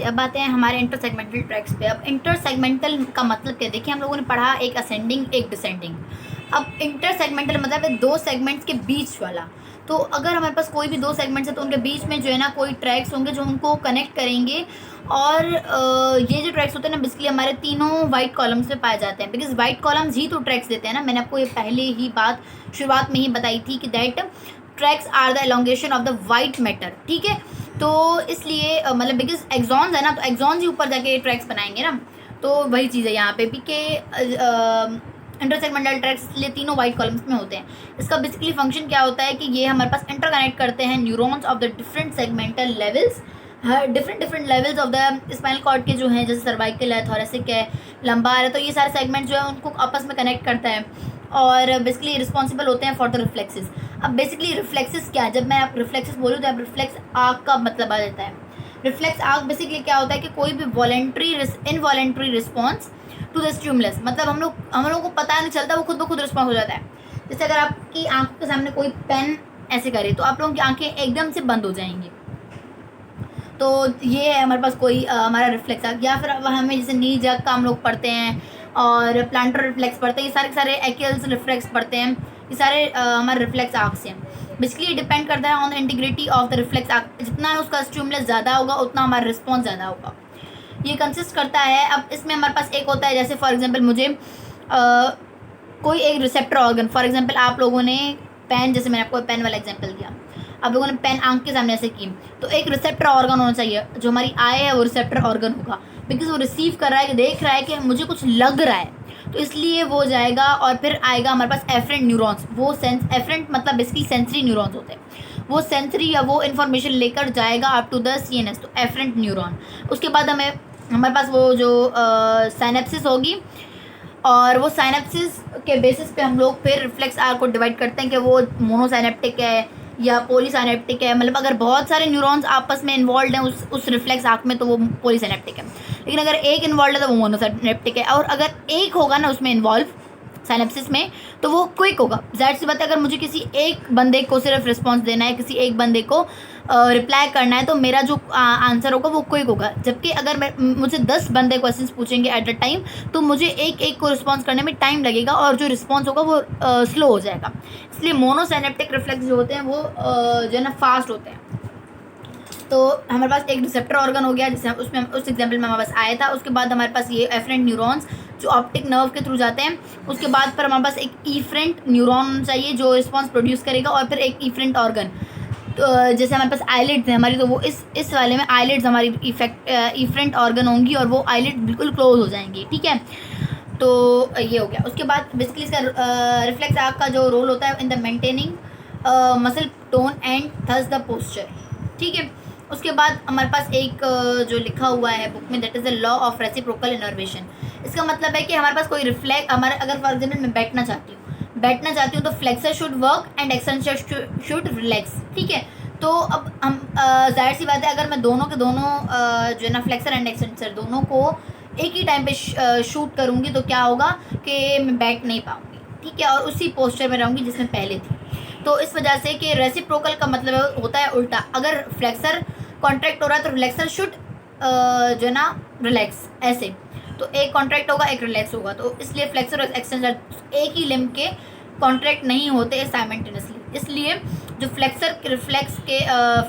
अब आते हैं हमारे इंटरसेगमेंटल ट्रैक्स पे। अब इंटरसेगमेंटल का मतलब क्या, देखिए हम लोगों ने पढ़ा एक असेंडिंग एक डिसेंडिंग। अब इंटरसेगमेंटल मतलब है दो सेगमेंट्स के बीच वाला। तो अगर हमारे पास कोई भी दो सेगमेंट्स है तो उनके बीच में जो है ना कोई ट्रैक्स होंगे जो उनको कनेक्ट करेंगे। और ये जो ट्रैक्स होते हैं ना बेसिकली हमारे तीनों वाइट कॉलम्स में पाए जाते हैं, बिकॉज वाइट कॉलम्स ही तो ट्रैक्स देते हैं ना। मैंने आपको ये पहले ही बात शुरुआत में ही बताई थी कि that tracks are the elongation of the white matter. ठीक है, तो इसलिए मतलब बिकॉज एक्सॉन्स है ना, तो एक्सॉन्स ही ऊपर जाके ट्रैक्स बनाएंगे ना। तो वही चीज़ है यहाँ पे भी कि इंटरसेगमेंटल ट्रैक्स इसलिए तीनों वाइट कॉलम्स में होते हैं। इसका बेसिकली फंक्शन क्या होता है कि ये हमारे पास इंटरकनेक्ट करते हैं neurons of the different segmental levels. हर different levels of the spinal cord के जो हैं, जैसे सर्वाइकल है, थोरेसिक है, लंबार है, तो ये सारे सेगमेंट जो है उनको आपस में कनेक्ट करता है और बेसिकली रिस्पॉन्सिबल होते हैं फॉर द रिफ्लेक्सेस। अब बेसिकली रिफ्लेक्सेस क्या है, जब मैं आप रिफ्लेक्सेस बोलूँ तो आप रिफ्लेक्स आर्क का मतलब आ जाता है। रिफ्लेक्स आर्क बेसिकली क्या होता है कि कोई भी voluntary involuntary response to the stimulus, मतलब हम लोग को पता नहीं चलता, वो खुद ब खुद रिस्पॉन्स हो जाता है। जैसे अगर आपकी आंखों के सामने कोई पेन ऐसे करे तो आप लोगों की आंखें एकदम से बंद हो जाएंगी। तो ये है हमारे पास कोई हमारा रिफ्लेक्स आर्क। या फिर हमें जैसे नी जग का हम लोग पढ़ते हैं और प्लांटर रिफ्लेक्स पढ़ते हैं, ये सारे सारे एक्ल्स रिफ्लेक्स पढ़ते हैं, ये सारे हमारे रिफ्लेक्स आर्क्स हैं। बेसिकली डिपेंड करता है on the integrity of the reflex arc. जितना उसका स्टिमुलस ज़्यादा होगा उतना हमारा रिस्पॉन्स ज़्यादा होगा। ये कंसिस्ट करता है, अब इसमें हमारे पास एक होता है जैसे फॉर एग्जांपल मुझे कोई एक रिसेप्टर ऑर्गन, फॉर एग्जांपल आप लोगों ने पेन, जैसे मैंने आपको पेन वाला एग्जांपल दिया, आप लोगों ने पेन आंख के सामने ऐसे की, तो एक रिसेप्टर ऑर्गन होना चाहिए। जो हमारी आई है वो रिसेप्टर ऑर्गन होगा, बिकॉज वो रिसीव कर रहा है, देख रहा है कि मुझे कुछ लग रहा है, तो इसलिए वो जाएगा और फिर आएगा हमारे पास एफरेंट न्यूरॉन्स। वो एफरेंट मतलब बेसिकली सेंसरी न्यूरॉन्स होते हैं, वो सेंसरी या वो इन्फॉर्मेशन लेकर जाएगा अप टू द सीएनएस, तो एफरेंट न्यूरॉन। उसके बाद हमारे पास वो जो साइनेप्सिस होगी, और वो साइनेप्सिस के बेसिस पे हम लोग फिर रिफ्लेक्स आर्क को डिवाइड करते हैं कि वो मोनोसाइनेप्टिक है या पॉलीसाइनेप्टिक है। मतलब अगर बहुत सारे न्यूरॉन्स आपस में इन्वॉल्व हैं उस रिफ्लेक्स आर्क में तो वो पॉलीसाइनेप्टिक है, लेकिन अगर एक इन्वॉल्व है तो वो मोनोसाइनेप्टिक है। और अगर एक होगा ना उसमें इन्वॉल्व साइनेप्सिस में तो वो क्विक होगा। ज़ाहिर सी बात है, अगर मुझे किसी एक बंदे को सिर्फ रिस्पॉन्स देना है, किसी एक बंदे को रिप्लाई करना है, तो मेरा जो आंसर होगा वो क्विक होगा। जबकि अगर मुझे 10 बंदे क्वेश्चंस पूछेंगे एट अ टाइम तो मुझे एक को रिस्पॉन्स करने में टाइम लगेगा और जो रिस्पॉन्स होगा वो स्लो हो जाएगा। इसलिए मोनोसाइनेप्टिक रिफ्लेक्स जो होते हैं वो जो है ना फास्ट होते हैं। तो हमारे पास एक रिसेप्टर ऑर्गन हो गया, जिससे उसमें उस एग्जाम्पल में हमारे पास आया था। उसके बाद हमारे पास ये एफरेंट न्यूरॉन्स जो ऑप्टिक नर्व के थ्रू जाते हैं। उसके बाद पर हमारे पास एक ईफरेंट न्यूरॉन चाहिए जो रिस्पॉन्स प्रोड्यूस करेगा, और फिर एक ईफरेंट ऑर्गन। तो जैसे हमारे पास आईलिड्स है हमारी, तो वो इस वाले में आईलिड्स हमारी ईफरेंट ऑर्गन होंगी और वो आईलिड बिल्कुल क्लोज हो जाएंगी। ठीक है, तो ये हो गया। उसके बाद बेसिकली इसका रिफ्लेक्स आर्क का जो रोल होता है in the maintaining muscle tone and thus the posture. ठीक है, उसके बाद हमारे पास एक जो लिखा हुआ है बुक में, that is the law of reciprocal innervation. इसका मतलब है कि हमारे पास कोई रिफ्लेक्स, हमारे अगर फॉर एग्जाम्पल मैं बैठना चाहती हूँ तो flexor should work and extensor should relax. ठीक है, तो अब हम जाहिर सी बात है, अगर मैं दोनों के दोनों जो है ना फ्लेक्सर एंड एक्सटेंसर दोनों को एक ही टाइम पे शूट करूँगी तो क्या होगा कि मैं बैठ नहीं पाऊँगी। ठीक है, और उसी पोस्चर में रहूँगी जिसमें पहले थी। तो इस वजह से कि रेसिप्रोकल का मतलब होता है उल्टा, अगर फ्लेक्सर कॉन्ट्रैक्ट हो रहा है तो रिलैक्सर शुड जो है ना रिलैक्स, ऐसे। तो एक कॉन्ट्रैक्ट होगा एक रिलैक्स होगा, तो इसलिए फ्लेक्सर और एक्सटेंसर एक ही लिम्ब के कॉन्ट्रैक्ट नहीं होते साइमल्टेनियसली। इसलिए जो फ्लेक्सर के जो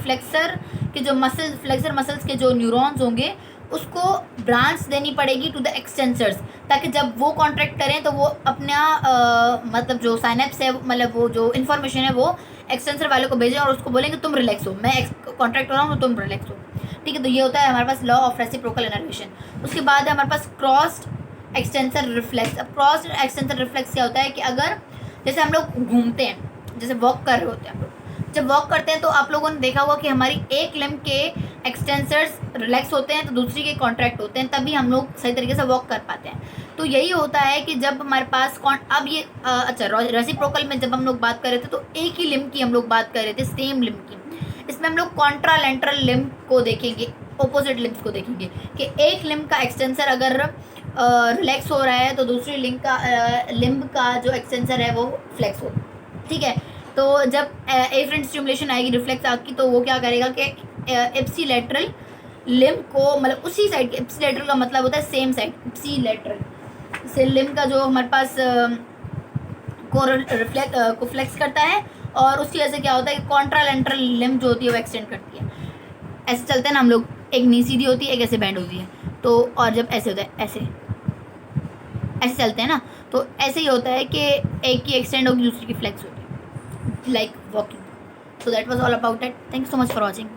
फ्लेक्सर मसल्स के जो न्यूरॉन्स होंगे उसको ब्रांच देनी पड़ेगी टू द एक्सटेंसर्स, ताकि जब वो कॉन्ट्रैक्ट करें तो वो अपना मतलब जो साइनेप्स है, मतलब वो जो इन्फॉर्मेशन है वो एक्सटेंसर वाले को भेजें और उसको बोलेंगे तुम रिलैक्स हो, मैं कॉन्ट्रैक्ट हो रहा हूँ तो तुम रिलैक्स हो। ठीक है, तो ये होता है हमारे पास लॉ ऑफ रेसिप्रोकल इनर्वेशन। उसके बाद है हमारे पास क्रॉस्ड एक्सटेंसर रिफ्लेक्स। अब क्रॉस्ड एक्सटेंसर रिफ्लेक्स क्या होता है कि अगर जैसे हम लोग घूमते हैं, जैसे वॉक कर रहे होते हैं हम लोग, जब वॉक करते हैं तो आप लोगों ने देखा होगा कि हमारी एक लिम्ब के एक्सटेंसर्स रिलैक्स होते हैं तो दूसरी के कॉन्ट्रैक्ट होते हैं, तभी हम लोग सही तरीके से वॉक कर पाते हैं। तो यही होता है कि जब हमारे पास अब ये अच्छा रेसिप्रोकल में जब हम लोग बात कर रहे थे तो एक ही लिम्ब की हम लोग बात कर रहे थे, सेम लिम्ब की। इसमें हम लोग कॉन्ट्रालेंट्रल लिम्ब को देखेंगे, ऑपोजिट लिम्ब को देखेंगे कि एक लिम्ब का एक्सटेंसर अगर रिलैक्स हो रहा है तो दूसरी लिम्ब का जो एक्सटेंसर है वो फ्लेक्स हो। ठीक है, तो जब एफरेंट स्टिमुलेशन आएगी रिफ्लेक्स आर्क की तो वो क्या करेगा कि एप्सिलेटरल लिम्ब को मतलब उसी साइड के, इप्सिलेटरल का मतलब होता है सेम साइड, इप्सिलेटरल से लिम्ब का जो हमारे पास को फ्लेक्स करता है, और उसकी वजह से क्या होता है कि कॉन्ट्रालेंट्रल लिम्ब जो होती है वो एक्सटेंड करती है। ऐसे चलते हैं ना हम लोग, एक नी सीधी होती है, एक ऐसे बैंड होती है, तो और जब ऐसे होता है ऐसे ऐसे चलते हैं ना, तो ऐसे ही होता है कि एक की एक्सटेंड होगी दूसरी की फ्लेक्स होगी, like walking. So that was all about it. Thank you so much for watching.